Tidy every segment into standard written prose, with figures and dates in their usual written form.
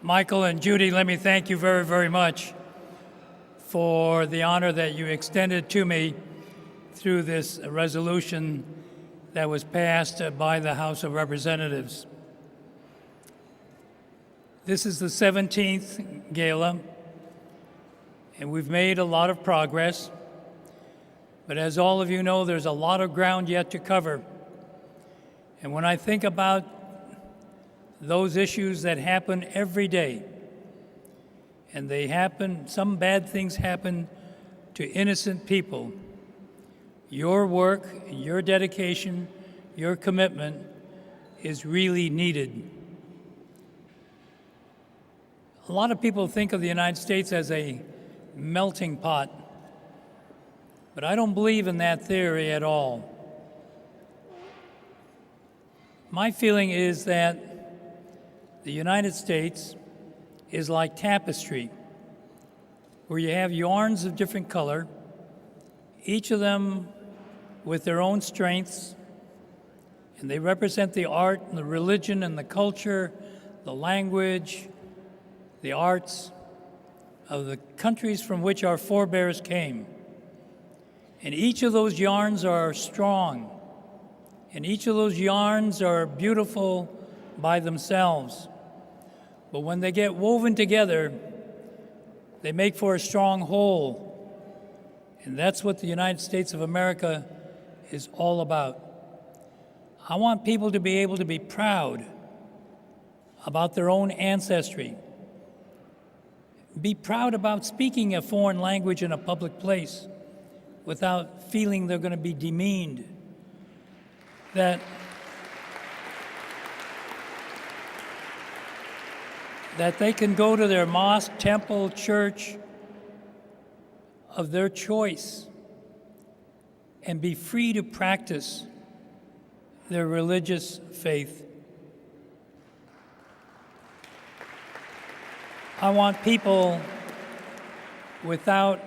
Michael and Judy, let me thank you very, very much for the honor that you extended to me through this resolution that was passed by the House of Representatives. This is the 17th gala, and we've made a lot of progress. But as all of you know, there's a lot of ground yet to cover. And when I think about those issues that happen every day, and they happen, some bad things happen to innocent people, your work, your dedication, your commitment is really needed. A lot of people think of the United States as a melting pot, but I don't believe in that theory at all. My feeling is that the United States is like tapestry, where you have yarns of different color, each of them with their own strengths, and they represent the art and the religion and the culture, the language, the arts of the countries from which our forebears came. And each of those yarns are strong, and each of those yarns are beautiful by themselves. But when they get woven together, they make for a strong whole. And that's what the United States of America is all about. I want people to be able to be proud about their own ancestry. Be proud about speaking a foreign language in a public place without feeling they're going to be demeaned. That they can go to their mosque, temple, church of their choice and be free to practice their religious faith. I want people without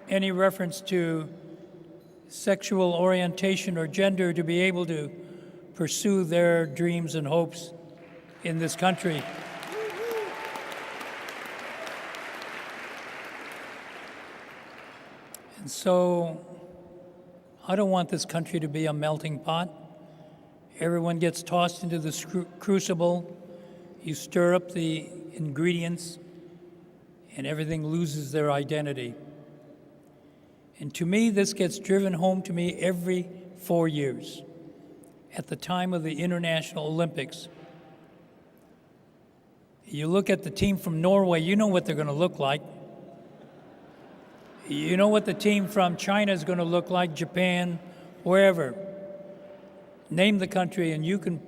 any reference to sexual orientation or gender to be able to pursue their dreams and hopes in this country. And so I don't want this country to be a melting pot. Everyone gets tossed into the crucible. You stir up the ingredients, and everything loses their identity. And to me, this gets driven home to me every 4 years at the time of the International Olympics. You look at the team from Norway, you know what they're going to look like. You know what the team from China is going to look like, Japan, wherever. Name the country and you can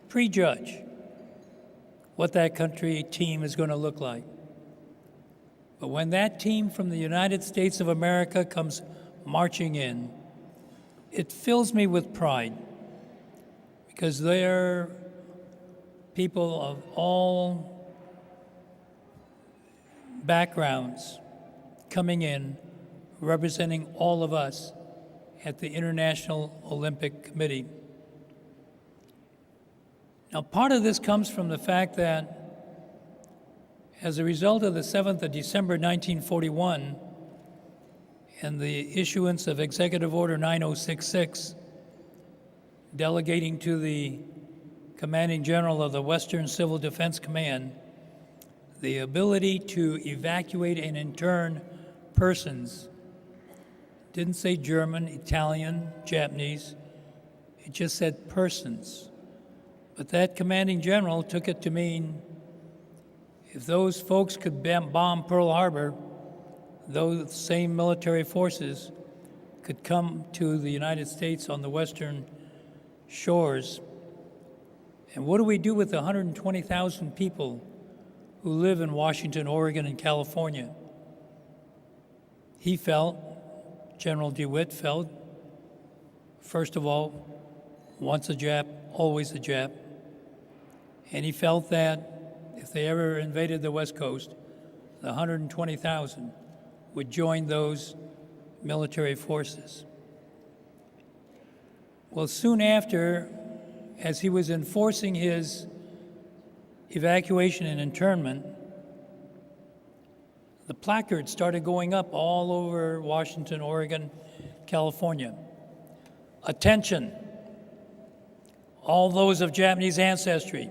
prejudge what that country team is going to look like. But when that team from the United States of America comes marching in, it fills me with pride because they're people of all backgrounds coming in, representing all of us at the International Olympic Committee. Now, part of this comes from the fact that as a result of the 7th of December 1941 and the issuance of Executive Order 9066, delegating to the Commanding General of the Western Civil Defense Command the ability to evacuate and intern persons. Didn't say German, Italian, Japanese. It just said persons. But that commanding general took it to mean if those folks could bomb Pearl Harbor, those same military forces could come to the United States on the western shores. And what do we do with the 120,000 people who live in Washington, Oregon, and California? He felt, General DeWitt felt, first of all, once a Jap, always a Jap. And he felt that if they ever invaded the West Coast, the 120,000 would join those military forces. Well, soon after, as he was enforcing his evacuation and internment, the placards started going up all over Washington, Oregon, California. Attention, all those of Japanese ancestry,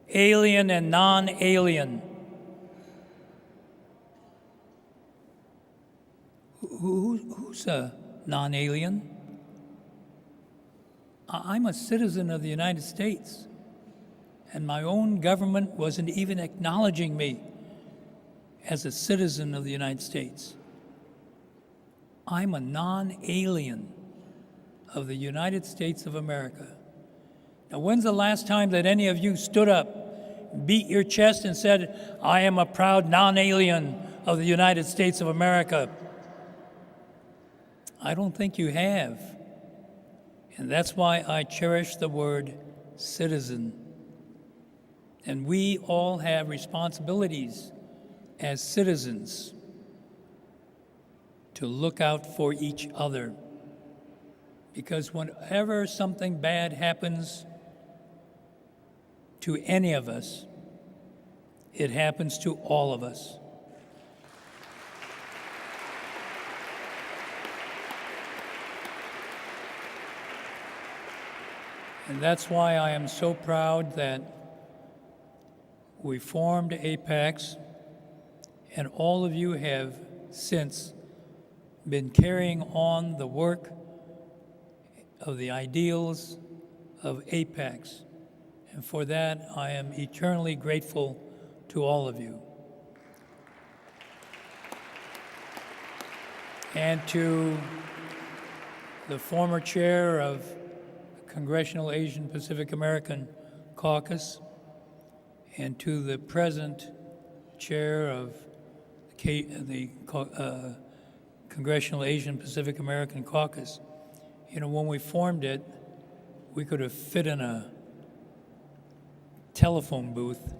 alien and non-alien. Who's a non-alien? I'm a citizen of the United States, and my own government wasn't even acknowledging me as a citizen of the United States. I'm a non-alien of the United States of America. Now, when's the last time that any of you stood up, beat your chest, and said, I am a proud non-alien of the United States of America? I don't think you have. And that's why I cherish the word citizen. And we all have responsibilities as citizens to look out for each other. Because whenever something bad happens to any of us, it happens to all of us. And that's why I am so proud that we formed APAICS, and all of you have since been carrying on the work of the ideals of APAICS. And for that, I am eternally grateful to all of you. And to the former chair of Congressional Asian Pacific American Caucus, and to the present chair of the Congressional Asian Pacific American Caucus. You know, when we formed it, we could have fit in a telephone booth,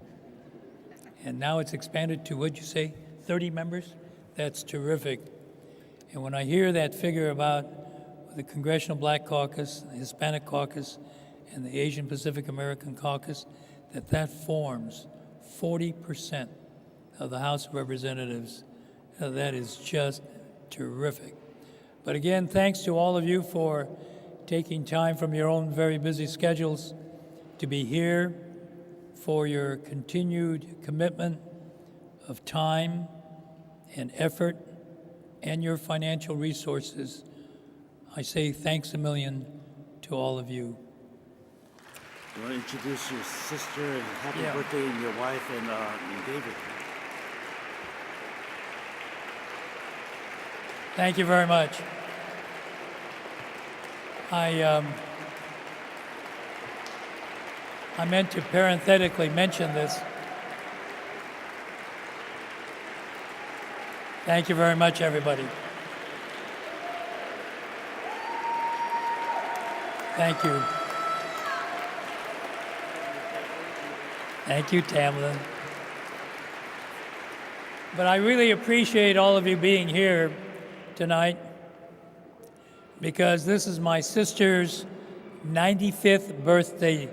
and now it's expanded to, what'd you say, 30 members? That's terrific. And when I hear that figure about the Congressional Black Caucus, the Hispanic Caucus, and the Asian Pacific American Caucus, that forms 40% of the House of Representatives, that is just terrific. But again, thanks to all of you for taking time from your own very busy schedules to be here, for your continued commitment of time and effort and your financial resources. I say thanks a million to all of you. You want to introduce your sister and happy birthday and your wife and David. Thank you very much. I meant to parenthetically mention this. Thank you very much, everybody. Thank you. Thank you, Tamlin. But I really appreciate all of you being here tonight, because this is my sister's 95th birthday,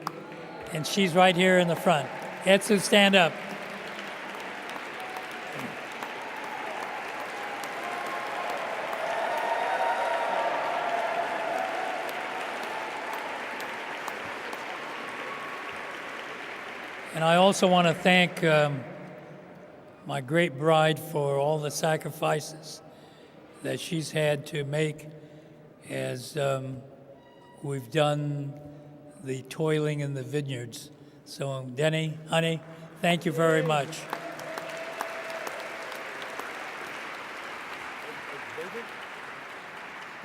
and she's right here in the front. Etsu, stand up. And I also want to thank my great bride for all the sacrifices that she's had to make as we've done the toiling in the vineyards. So, Denny, honey, thank you very much.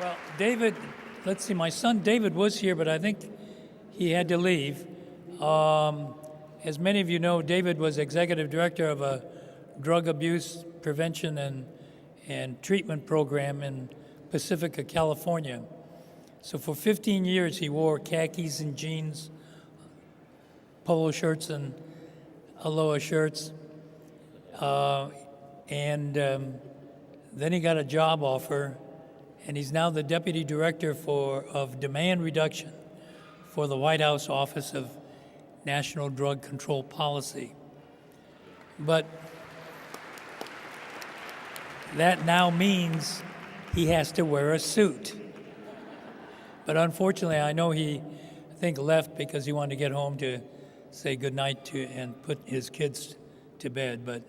Well, David, let's see, my son David was here, but I think he had to leave. As many of you know, David was executive director of a drug abuse prevention and treatment program in Pacifica, California. So for 15 years, he wore khakis and jeans, polo shirts and aloha shirts. Then he got a job offer, and he's now the deputy director of demand reduction for the White House Office of national drug control policy. But that now means he has to wear a suit. But unfortunately, I know he, I think, left because he wanted to get home to say goodnight to and put his kids to bed. But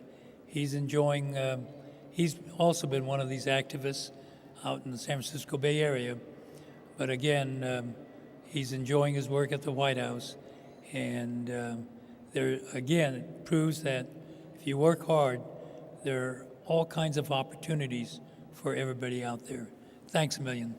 he's enjoying, he's also been one of these activists out in the San Francisco Bay Area. But again, he's enjoying his work at the White House. And there, again, it proves that if you work hard, there are all kinds of opportunities for everybody out there. Thanks a million.